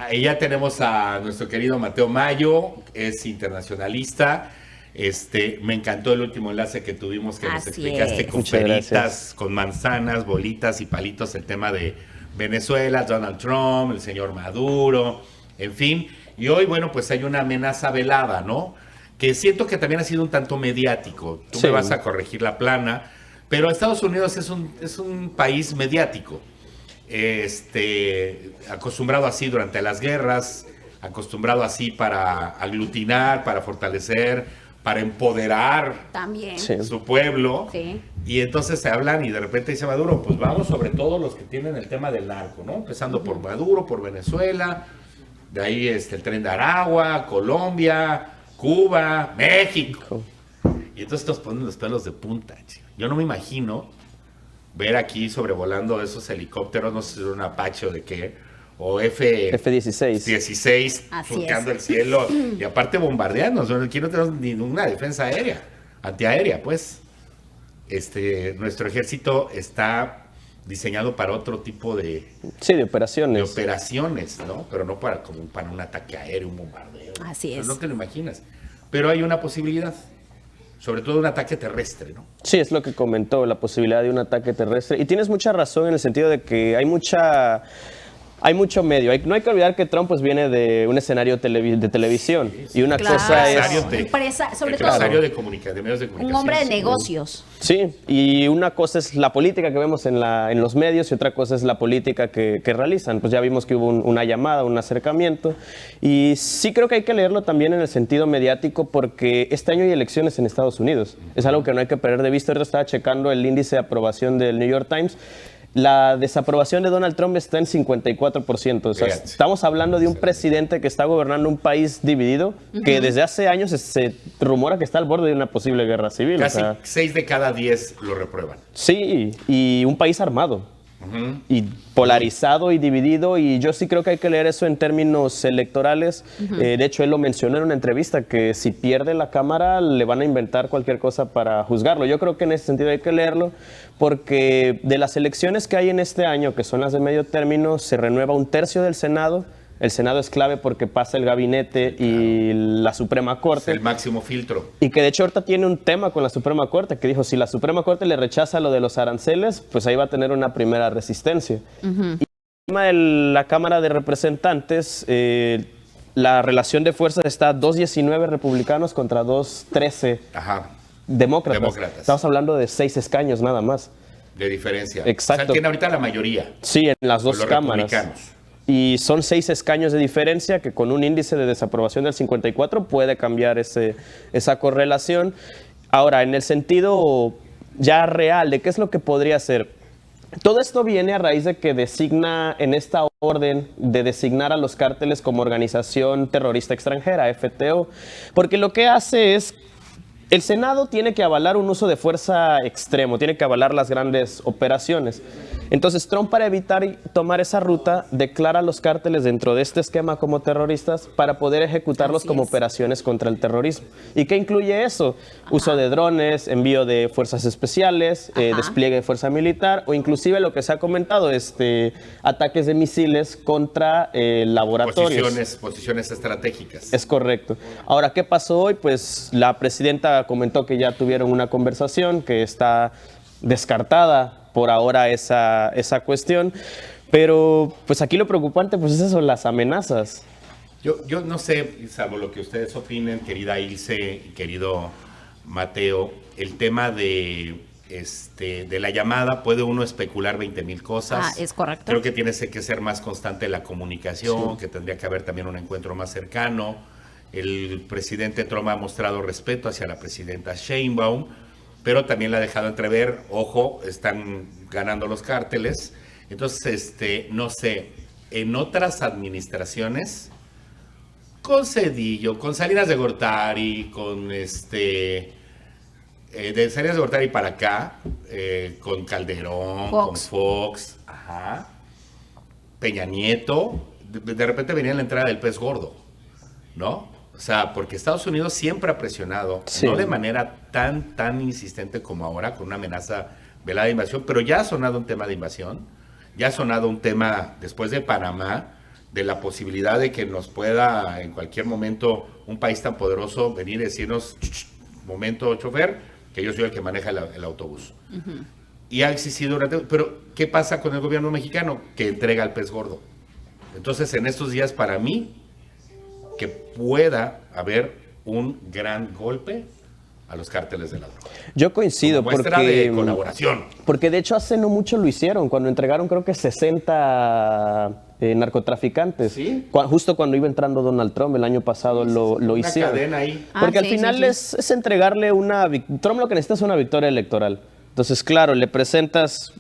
Ahí ya tenemos a nuestro querido Mateo Mayo, es internacionalista. Me encantó el último enlace que tuvimos, que nos Así explicaste es. con Muchas peritas, gracias. con manzanas, bolitas y palitos el tema de Venezuela, Donald Trump, el señor Maduro, en fin. Y hoy, bueno, pues hay una amenaza velada, ¿no? Que siento que también ha sido un tanto mediático. Tú Sí. me vas a corregir la plana, pero Estados Unidos es un país mediático. Acostumbrado así durante las guerras, acostumbrado así para aglutinar, para fortalecer, para empoderar También. Sí. su pueblo. Sí. Y entonces se hablan y de repente dice Maduro, pues vamos sobre todo los que tienen el tema del narco, ¿no? Empezando por Maduro, por Venezuela, de ahí el Tren de Aragua, Colombia, Cuba, México. Y entonces nos ponen los pelos de punta, chico. Yo no me imagino ver aquí sobrevolando esos helicópteros, no sé si es un Apache o de qué, o F-16. 16 Así surcando es. el cielo y aparte bombardeando. Aquí no tenemos ninguna defensa aérea, antiaérea, pues. Nuestro ejército está diseñado para otro tipo de Sí, de operaciones. operaciones, ¿no? Pero no como para un ataque aéreo, un bombardeo. Así es. No te lo imaginas. Pero hay una posibilidad, sobre todo un ataque terrestre, ¿no? Sí, es lo que comentó, la posibilidad de un ataque terrestre. Y tienes mucha razón en el sentido de que hay mucho medio. No hay que olvidar que Trump pues viene de un escenario de televisión. Y una Claro. cosa Empresario es... Empresa, sobre todo, empresario de medios de comunicación. un hombre de negocios. Sí, y una cosa es la política que vemos en los medios y otra cosa es la política que realizan. Pues ya vimos que hubo una llamada, un acercamiento. Y sí creo que hay que leerlo también en el sentido mediático porque este año hay elecciones en Estados Unidos. Es algo que no hay que perder de vista. Ahorita estaba checando el índice de aprobación del New York Times. La desaprobación de Donald Trump está en 54%. O sea, Fíjate. estamos hablando de un presidente que está gobernando un país dividido, que desde hace años se rumora que está al borde de una posible guerra civil. Casi O sea, 6 de cada 10 lo reprueban. sí, y un país armado. Y polarizado y dividido, y yo sí creo que hay que leer eso en términos electorales. De hecho, él lo mencionó en una entrevista, que si pierde la Cámara le van a inventar cualquier cosa para juzgarlo. Yo creo que en ese sentido hay que leerlo, porque de las elecciones que hay en este año, que son las de medio término, se renueva un tercio del Senado. El Senado es clave porque pasa el gabinete y la Suprema Es Corte. el máximo filtro. Y que de hecho ahorita tiene un tema con la Suprema Corte, que dijo, si la Suprema Corte le rechaza lo de los aranceles, pues ahí va a tener una primera resistencia. Y el tema de la Cámara de Representantes, la relación de fuerzas está 219 republicanos contra 213 Ajá, demócratas. Estamos hablando de 6 escaños nada más. de diferencia. Exacto. O sea, tiene ahorita la mayoría. Sí, en las dos los cámaras. republicanos. Y son 6 escaños de diferencia que con un índice de desaprobación del 54 puede cambiar esa correlación. Ahora, en el sentido ya real de qué es lo que podría ser, todo esto viene a raíz de que designa en esta orden de designar a los cárteles como organización terrorista extranjera, FTO, porque lo que hace es el Senado tiene que avalar un uso de fuerza extremo, tiene que avalar las grandes operaciones. Entonces Trump, para evitar tomar esa ruta, declara a los cárteles dentro de este esquema como terroristas para poder ejecutarlos Así como es. operaciones contra el terrorismo. ¿Y qué incluye eso? Uso de drones, envío de fuerzas especiales, despliegue de fuerza militar o inclusive lo que se ha comentado, ataques de misiles contra laboratorios. Posiciones estratégicas. Es correcto. Ahora, ¿qué pasó hoy? Pues la presidenta comentó que ya tuvieron una conversación, que está descartada por ahora esa cuestión, pero pues aquí lo preocupante pues es eso, las amenazas. Yo no sé, salvo lo que ustedes opinen, querida Ilse y querido Mateo, el tema de la llamada, puede uno especular 20,000 cosas. Es correcto. Creo que tiene que ser más constante la comunicación, que tendría que haber también un encuentro más cercano. El presidente Trump ha mostrado respeto hacia la presidenta Sheinbaum, pero también la ha dejado entrever, ojo, están ganando los cárteles. Entonces, no sé, en otras administraciones, con Cedillo, con Salinas de Gortari, con de Salinas de Gortari para acá, con Calderón, con Fox, Peña Nieto, de repente venía la entrada del pez gordo, ¿no? O sea, porque Estados Unidos siempre ha presionado, Sí. no de manera tan insistente como ahora, con una amenaza velada de invasión, pero ya ha sonado un tema de invasión, ya ha sonado un tema después de Panamá, de la posibilidad de que nos pueda en cualquier momento un país tan poderoso venir y decirnos, momento chofer, que yo soy el que maneja el autobús. Y ha existido pero ¿qué pasa con el gobierno mexicano? Que entrega el pez gordo. Entonces en estos días para mí que pueda haber un gran golpe a los cárteles de la droga. Yo coincido como muestra porque de colaboración. Porque de hecho hace no mucho lo hicieron, cuando entregaron creo que 60 narcotraficantes. ¿Sí? Justo cuando iba entrando Donald Trump el año pasado lo hicieron. Una cadena ahí. Porque al sí, final sí, sí. Es entregarle una... Trump lo que necesita es una victoria electoral. Entonces, claro, le presentas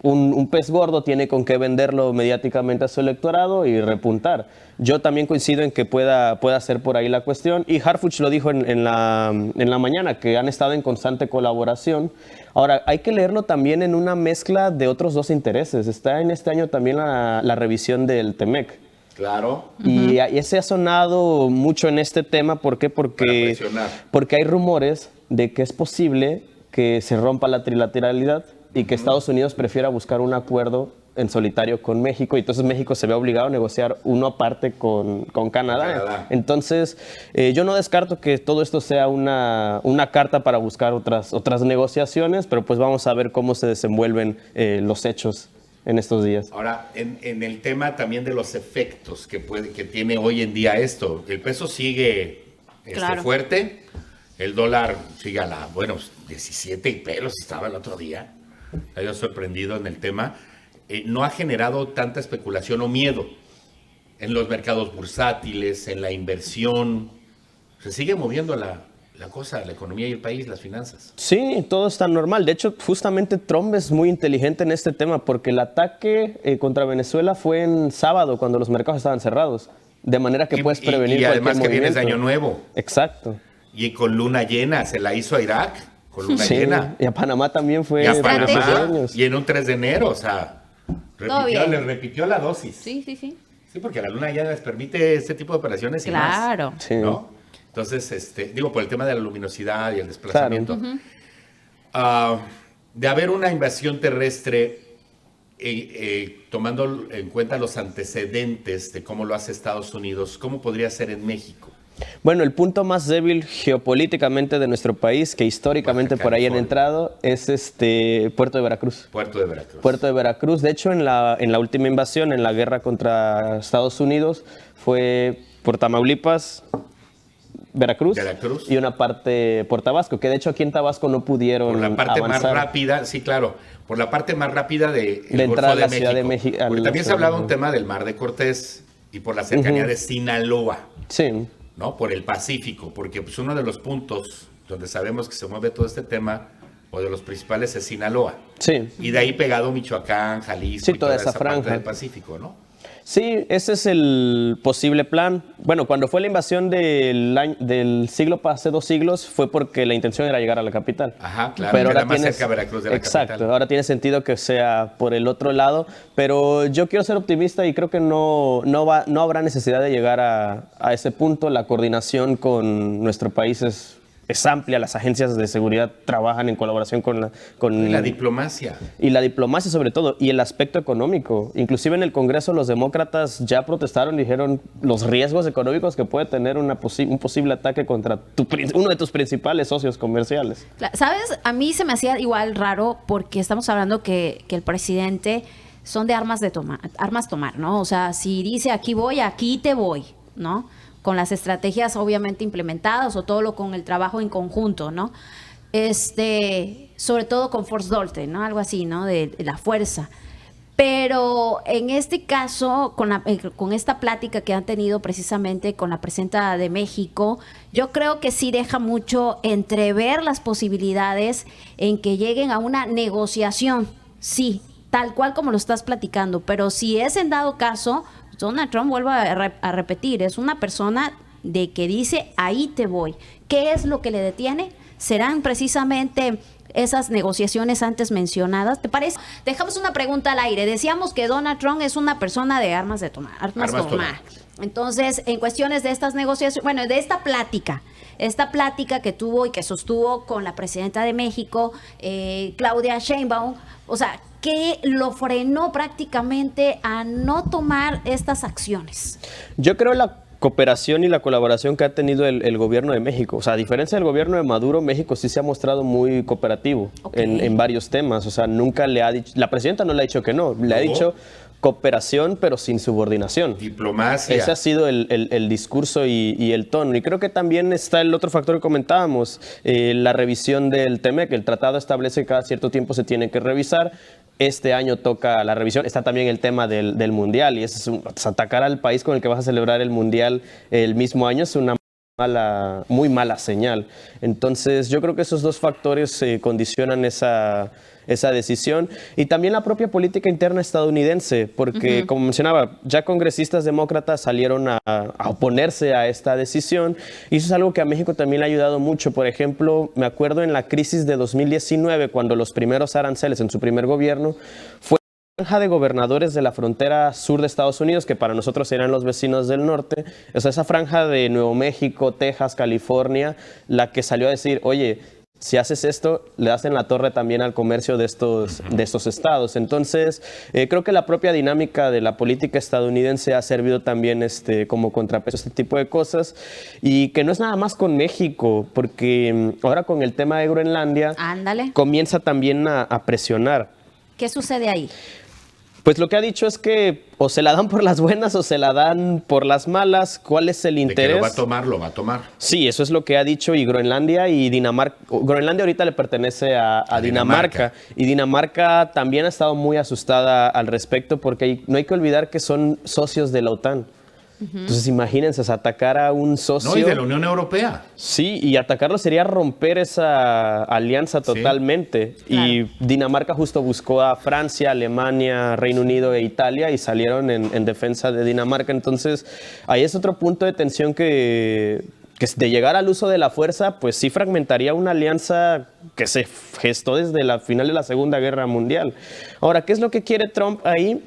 un pez gordo, tiene con qué venderlo mediáticamente a su electorado y repuntar. Yo también coincido en que pueda ser por ahí la cuestión. Y Harfuch lo dijo en la mañana, que han estado en constante colaboración. Ahora, hay que leerlo también en una mezcla de otros dos intereses. Está en este año también la revisión del TEMEC. Claro. Y ese ha sonado mucho en este tema. ¿Por qué? Para presionar. Porque hay rumores de que es posible que se rompa la trilateralidad y que Estados Unidos prefiera buscar un acuerdo en solitario con México, y entonces México se ve obligado a negociar uno aparte con Canadá. Entonces, yo no descarto que todo esto sea una carta para buscar otras negociaciones, pero pues vamos a ver cómo se desenvuelven los hechos en estos días. Ahora, en el tema también de los efectos que tiene hoy en día esto, el peso sigue Claro. fuerte, el dólar sigue 17 y pelos estaba el otro día. Yo sorprendido en el tema. No ha generado tanta especulación o miedo en los mercados bursátiles, en la inversión. Se sigue moviendo la cosa, la economía y el país, las finanzas. Sí, todo está normal. De hecho, justamente Trump es muy inteligente en este tema porque el ataque contra Venezuela fue en sábado, cuando los mercados estaban cerrados. De manera que puedes prevenir y además que cualquier vienes de movimiento. Año Nuevo. Exacto. Y con luna llena, se la hizo a Irak, con luna Sí, llena. y a Panamá también fue Y a por Panamá, esos años. y en un 3 de enero, o sea, bien. le repitió la dosis. Sí, sí, sí. Sí, porque la luna ya les permite este tipo de operaciones y más. Claro. Sí. ¿No? Entonces, digo, por el tema de la luminosidad y el desplazamiento. De haber una invasión terrestre, tomando en cuenta los antecedentes de cómo lo hace Estados Unidos, ¿cómo podría ser en México? Bueno, el punto más débil geopolíticamente de nuestro país, que históricamente Baja por ahí han California. entrado, es Puerto de Veracruz. Puerto de Veracruz. Puerto de Veracruz. De hecho, en la última invasión, en la guerra contra Estados Unidos, fue por Tamaulipas, Veracruz, Veracruz. y una parte por Tabasco, que de hecho aquí en Tabasco no pudieron Por la parte avanzar. más rápida, sí, claro, por la parte más rápida del De Golfo entrar a de la México. Ciudad de México, a Porque la también se Ciudad hablaba de un tema del Mar de Cortés y por la cercanía de Sinaloa, Sí. ¿no? Por el Pacífico, porque pues, uno de los puntos donde sabemos que se mueve todo este tema, o de los principales, es Sinaloa. Sí. Y de ahí pegado Michoacán, Jalisco, Sí, y toda esa franja. parte del Pacífico, ¿no? Sí, ese es el posible plan. Bueno, cuando fue la invasión del siglo, hace 2 siglos, fue porque la intención era llegar a la capital. Ajá, claro, Pero queda ahora más tienes, cerca Veracruz de la exacto, capital. ahora tiene sentido que sea por el otro lado, pero yo quiero ser optimista y creo que no habrá necesidad de llegar a ese punto. La coordinación con nuestro país es amplia, las agencias de seguridad trabajan en colaboración con Y la diplomacia. y la diplomacia sobre todo, y el aspecto económico. Inclusive en el Congreso los demócratas ya protestaron y dijeron los riesgos económicos que puede tener un posible ataque contra uno de tus principales socios comerciales. ¿Sabes? A mí se me hacía igual raro porque estamos hablando que el presidente son de armas tomar, ¿no? O sea, si dice aquí voy, aquí te voy, ¿no? Con las estrategias obviamente implementadas o todo lo con el trabajo en conjunto, ¿no? Sobre todo con Force Dolte, ¿no? Algo así, ¿no? De la fuerza. Pero en este caso, con esta plática que han tenido precisamente con la presidenta de México, yo creo que sí deja mucho entrever las posibilidades en que lleguen a una negociación, sí, tal cual como lo estás platicando, pero si es en dado caso, Donald Trump, vuelvo a repetir, es una persona de que dice, ahí te voy. ¿Qué es lo que le detiene? Serán precisamente esas negociaciones antes mencionadas? ¿Te parece? Dejamos una pregunta al aire. Decíamos que Donald Trump es una persona de armas de tomar. Armas tomar. Entonces, en cuestiones de estas negociaciones, bueno, de esta plática que tuvo y que sostuvo con la presidenta de México, Claudia Sheinbaum, o sea, ¿qué lo frenó prácticamente a no tomar estas acciones? Yo creo la cooperación y la colaboración que ha tenido el gobierno de México. O sea, a diferencia del gobierno de Maduro, México sí se ha mostrado muy cooperativo en varios temas. O sea, nunca le ha dicho, la presidenta no le ha dicho que no, le ha dicho cooperación pero sin subordinación. Diplomacia. Ese ha sido el discurso y el tono. Y creo que también está el otro factor que comentábamos, la revisión del TEMEC. El tratado establece que cada cierto tiempo se tiene que revisar. Este año toca la revisión. Está también el tema del Mundial. Y es atacar al país con el que vas a celebrar el Mundial el mismo año es una muy mala señal. Entonces yo creo que esos dos factores condicionan esa decisión, y también la propia política interna estadounidense, porque como mencionaba, ya congresistas demócratas salieron a oponerse a esta decisión, y eso es algo que a México también le ha ayudado mucho. Por ejemplo, me acuerdo en la crisis de 2019, cuando los primeros aranceles en su primer gobierno, fue la franja de gobernadores de la frontera sur de Estados Unidos, que para nosotros eran los vecinos del norte, o sea, esa franja de Nuevo México, Texas, California, la que salió a decir, oye, si haces esto, le das en la torre también al comercio de estos estados. Entonces, creo que la propia dinámica de la política estadounidense ha servido también como contrapeso a este tipo de cosas, y que no es nada más con México, porque ahora con el tema de Groenlandia, comienza también a presionar. ¿Qué sucede ahí? Pues lo que ha dicho es que o se la dan por las buenas o se la dan por las malas. ¿Cuál es el interés? De que lo va a tomar, lo va a tomar. Sí, eso es lo que ha dicho. Y Groenlandia y Dinamarca. Groenlandia ahorita le pertenece a Dinamarca. Y Dinamarca también ha estado muy asustada al respecto, porque no hay que olvidar que son socios de la OTAN. Entonces imagínense, atacar a un socio. No, y de la Unión Europea. Sí, y atacarlo sería romper esa alianza totalmente. Sí, claro. Y Dinamarca justo buscó a Francia, Alemania, Reino Unido e Italia, y salieron en defensa de Dinamarca. Entonces ahí es otro punto de tensión que de llegar al uso de la fuerza, pues sí fragmentaría una alianza que se gestó desde la final de la Segunda Guerra Mundial. Ahora, ¿qué es lo que quiere Trump ahí?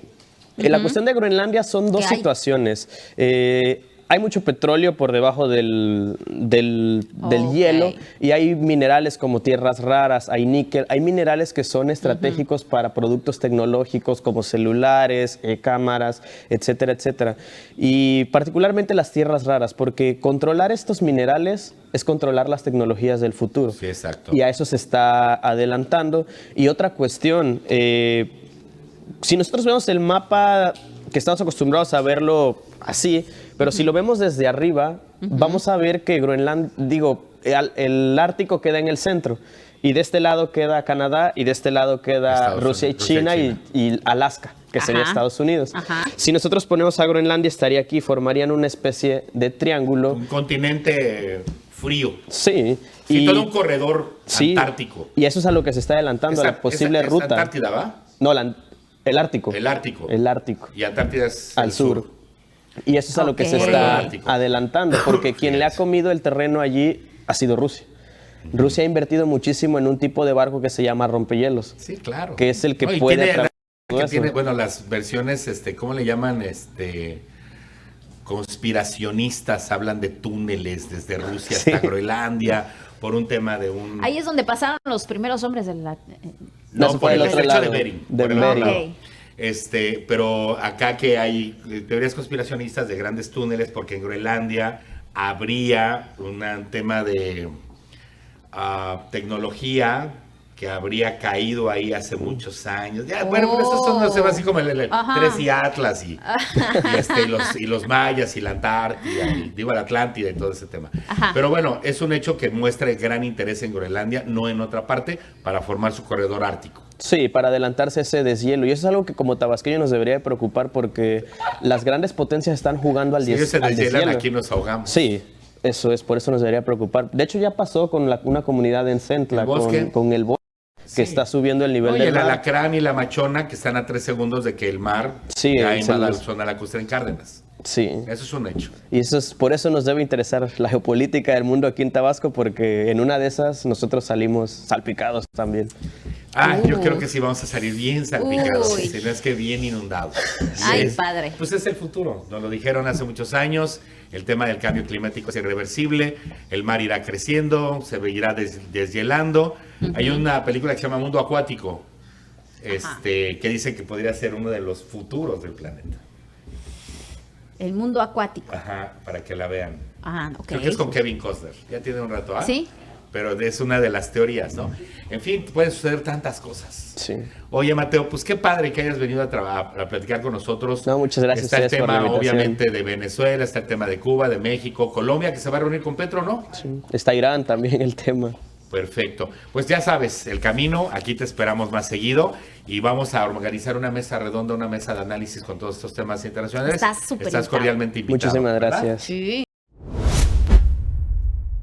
La cuestión de Groenlandia son dos situaciones. Hay mucho petróleo por debajo del hielo, y hay minerales como tierras raras, hay níquel, hay minerales que son estratégicos para productos tecnológicos como celulares, cámaras, etcétera, etcétera. Y particularmente las tierras raras, porque controlar estos minerales es controlar las tecnologías del futuro. Sí, exacto. Y a eso se está adelantando. Y otra cuestión, si nosotros vemos el mapa, que estamos acostumbrados a verlo así, pero si lo vemos desde arriba, vamos a ver que el Ártico queda en el centro, y de este lado queda Canadá, y de este lado queda Rusia y China, y Alaska, que sería Estados Unidos. Si nosotros ponemos a Groenlandia, estaría aquí, formarían una especie de triángulo. Un continente frío. Sí. Y todo un corredor antártico. Y eso es a lo que se está adelantando, a la posible ruta. ¿Antártida va? No, el Ártico. El Ártico. El Ártico. Y Antártida es al sur. Y eso es a lo que se está adelantando, porque quien le ha comido el terreno allí ha sido Rusia. Rusia ha invertido muchísimo en un tipo de barco que se llama rompehielos. Sí, claro. Que es el que puede tiene, bueno, las versiones, ¿cómo le llaman? Conspiracionistas hablan de túneles desde Rusia hasta Groenlandia por un tema de un... Ahí es donde pasaron los primeros hombres de la... No, por el estrecho de Bering. Bering. Pero acá que hay teorías conspiracionistas de grandes túneles, porque en Groenlandia habría un tema de tecnología que habría caído ahí hace muchos años. Ya, bueno, pero eso son, no sé, así como el 3 y Atlas y los mayas y la Antártida, la Atlántida y todo ese tema. Pero bueno, es un hecho que muestra el gran interés en Groenlandia, no en otra parte, para formar su corredor ártico. Sí, para adelantarse ese deshielo. Y eso es algo que como tabasqueño nos debería de preocupar, porque las grandes potencias están jugando al deshielo. Si ellos se deshielan, aquí nos ahogamos. Sí, eso es, por eso nos debería preocupar. De hecho, ya pasó con una comunidad en Centla, con el bosque. que está subiendo el nivel Oye, del el mar. alacrán y la machona que están a 3 segundos de que el mar Sí, ya se invada la los- zona lacustre en Cárdenas. Sí. Eso es un hecho. Y por eso nos debe interesar la geopolítica del mundo aquí en Tabasco, porque en una de esas nosotros salimos salpicados también. Yo creo que sí vamos a salir bien salpicados, Uy. si no es que bien inundados. Ay, padre. Pues es el futuro, nos lo dijeron hace muchos años, el tema del cambio climático es irreversible, el mar irá creciendo, se irá deshielando. Hay una película que se llama Mundo Acuático, que dice que podría ser uno de los futuros del planeta. El mundo acuático. Ajá, para que la vean. Ok. Creo que es con Kevin Costner, ya tiene un rato, ¿ah? Sí. Pero es una de las teorías, ¿no? En fin, pueden suceder tantas cosas. Sí. Oye, Mateo, pues qué padre que hayas venido a platicar con nosotros. No, muchas gracias Está el a ustedes por la tema, invitación. obviamente, de Venezuela, está el tema de Cuba, de México, Colombia, que se va a reunir con Petro, ¿no? Sí. Está Irán también el tema. Perfecto. Pues ya sabes, el camino, aquí te esperamos más seguido y vamos a organizar una mesa redonda, una mesa de análisis con todos estos temas internacionales. Estás súper Estás invitado. cordialmente invitado. Muchísimas ¿verdad? gracias. Sí.